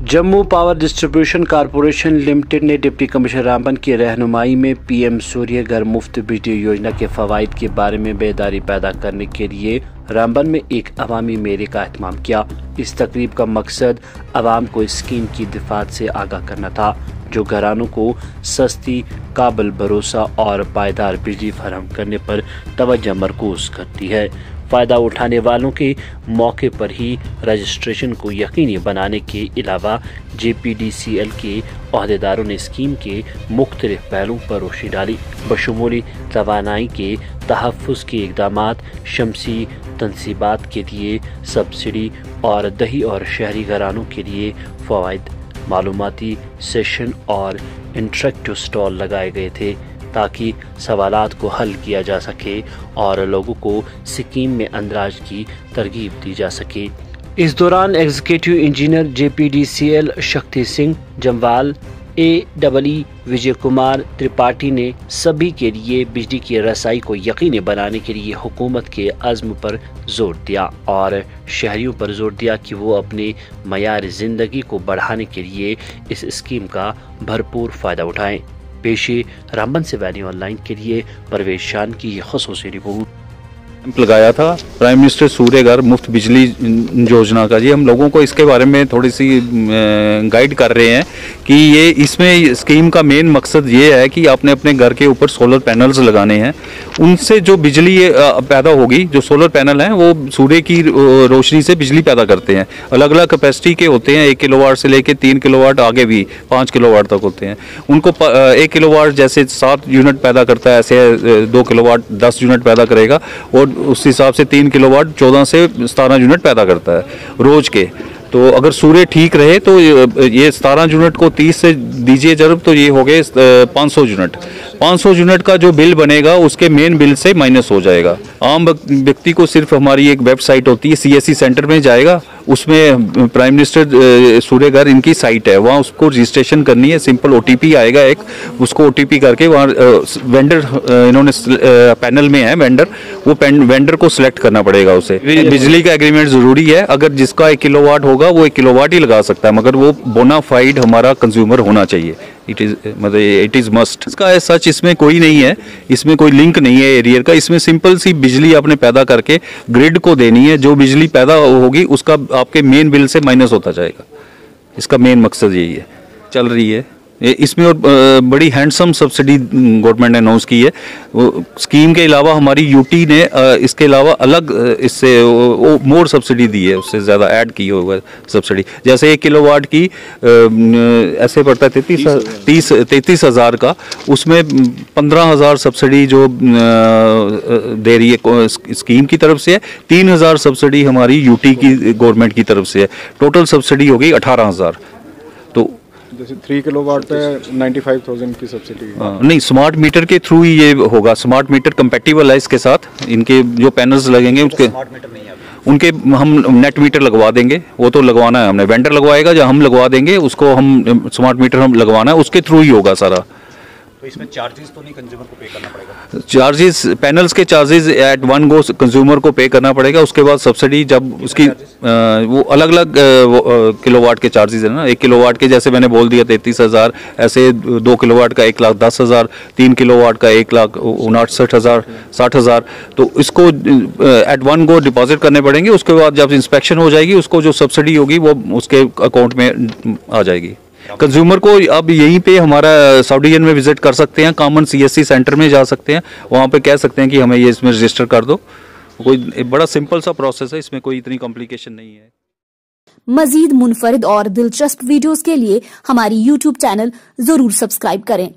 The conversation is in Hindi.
Jammu power distribution corporation limited ने डिप्टी कमिश्नर रामबन की रहनुमाई में पीएम सूर्य घर मुफ्त बिजली योजना के फवाइद के बारे में बेदारी पैदा करने के लिए रामबन में एक अवामी मेले का एहतमाम किया। इस तकरीब का मकसद अवाम को इस स्कीम की दिफात से आगाह करना था, जो घरानों को सस्ती, काबिल भरोसा और पायदार बिजली फराहम करने पर तवज्जो मरकूज करती है। फ़ायदा उठाने वालों के मौके पर ही रजिस्ट्रेशन को यकीनी बनाने के अलावा JPDCL के अहदेदारों ने स्कीम के मुख्तलिफ पहलुओं पर रोशनी डाली, बशमूली तवानाई के तहफ़्फ़ुज़ के इक़दामात, शमसी तनसीबात के लिए सब्सिडी और दही और शहरी घरानों के लिए फ़वाइद। मालूमाती सेशन और इंटरेक्टिव स्टॉल लगाए गए थे ताकि सवालात को हल किया जा सके और लोगों को स्कीम में अंदराज की तरगीब दी जा सके। इस दौरान executive engineer JPDCL Shakti Singh Jamwal, AEE Vijay Kumar Tripathi ने सभी के लिए बिजली की रसाई को यकीनी बनाने के लिए हुकूमत के अज़्म पर जोर दिया और शहरियों पर जोर दिया कि वो अपने मयार ज़िंदगी को बढ़ाने के लिए इस स्कीम का भरपूर फ़ायदा उठाएं। पेशे रामबन से वैली ऑनलाइन के लिए परवेज शान की ख़ुसूसी रिपोर्ट। लगाया था प्राइम मिनिस्टर सूर्य घर मुफ्त बिजली योजना का। जी, हम लोगों को इसके बारे में थोड़ी सी गाइड कर रहे हैं कि ये इसमें स्कीम का मेन मकसद ये है कि आपने अपने घर के ऊपर सोलर पैनल्स लगाने हैं। उनसे जो बिजली पैदा होगी, जो सोलर पैनल हैं वो सूर्य की रोशनी से बिजली पैदा करते हैं। अलग अलग कैपेसिटी के होते हैं, 1 किलोवाट से लेकर 3 किलोवाट, आगे भी 5 किलोवाट तक होते हैं। उनको 1 किलोवाट जैसे 7 यूनिट पैदा करता है, ऐसे 2 किलोवाट 10 यूनिट पैदा करेगा और उस हिसाब से 3 किलोवाट 14 से 17 यूनिट पैदा करता है रोज के। तो अगर सूर्य ठीक रहे तो ये 17 यूनिट को 30 से दीजिए जब, तो ये हो गए 500 यूनिट। 500 यूनिट का जो बिल बनेगा उसके मेन बिल से माइनस हो जाएगा। आम व्यक्ति को सिर्फ हमारी एक वेबसाइट होती है, CSC सेंटर में जाएगा, उसमें प्राइम मिनिस्टर सूर्य घर इनकी साइट है, वहाँ उसको रजिस्ट्रेशन करनी है। सिंपल OTP आएगा एक, उसको OTP करके वहाँ वेंडर इन्होंने पैनल में है वेंडर, वो वेंडर को सिलेक्ट करना पड़ेगा उसे। बिजली का एग्रीमेंट ज़रूरी है, अगर जिसका 1 किलोवाट होगा वो 1 किलोवाट ही लगा सकता है, मगर वो बोनाफाइड हमारा कंज्यूमर होना चाहिए। It is must. इसका सच इसमें कोई नहीं है, इसमें कोई लिंक नहीं है एरियर का। इसमें सिंपल सी बिजली आपने पैदा करके ग्रिड को देनी है, जो बिजली पैदा होगी उसका आपके मेन बिल से माइनस होता जाएगा। इसका मेन मकसद यही है, चल रही है इसमें। और बड़ी हैंडसम सब्सिडी गवर्नमेंट ने अनाउंस की है। वो स्कीम के अलावा हमारी UT ने इसके अलावा अलग इससे मोर सब्सिडी दी है, उससे ज़्यादा ऐड की होगा सब्सिडी। जैसे 1 किलोवाट की ऐसे पड़ता है 33,000 का, उसमें 15,000 सब्सिडी जो दे रही है स्कीम की तरफ से है, 3,000 सब्सिडी हमारी UT की गवर्नमेंट की तरफ से है। टोटल सब्सिडी हो गई 18,000। तो जैसे 3 किलोवाट पे 95,000 की सब्सिडी नहीं, स्मार्ट मीटर के थ्रू ही ये होगा। स्मार्ट मीटर कंपैटिबल है इसके साथ, इनके जो पैनल्स लगेंगे उसके स्मार्ट मीटर नहीं है उनके, हम नेट मीटर लगवा देंगे। वो तो लगवाना है हमने, वेंडर लगवाएगा या हम लगवा देंगे उसको, हम स्मार्ट मीटर हम लगवाना है, उसके थ्रू ही होगा सारा। तो इसमें चार्जेस तो नहीं कंज्यूमर को पे करना पड़ेगा? चार्जेस, पैनल्स के charges at one go consumer को पे करना पड़ेगा। उसके बाद सब्सिडी जब उसकी वो अलग अलग किलोवाट के चार्जेस है ना। 1 किलोवाट के जैसे मैंने बोल दिया 33,000, ऐसे 2 किलोवाट का 1,10,000, 3 किलोवाट का 1,59,000, 60,000। तो इसको एट वन गो डिपॉजिट करने पड़ेंगे। उसके बाद जब इंस्पेक्शन हो जाएगी, उसको जो सब्सिडी होगी वो उसके अकाउंट में आ जाएगी। कंज्यूमर को अब यहीं पे हमारा साउथ डिवीजन में विजिट कर सकते हैं, कॉमन CSC सेंटर में जा सकते हैं, वहाँ पे कह सकते हैं कि हमें ये इसमें रजिस्टर कर दो। कोई बड़ा सिंपल सा प्रोसेस है, इसमें कोई इतनी कॉम्प्लिकेशन नहीं है। मजीद मुनफरिद और दिलचस्प वीडियोस के लिए हमारी YouTube चैनल जरूर सब्सक्राइब करें।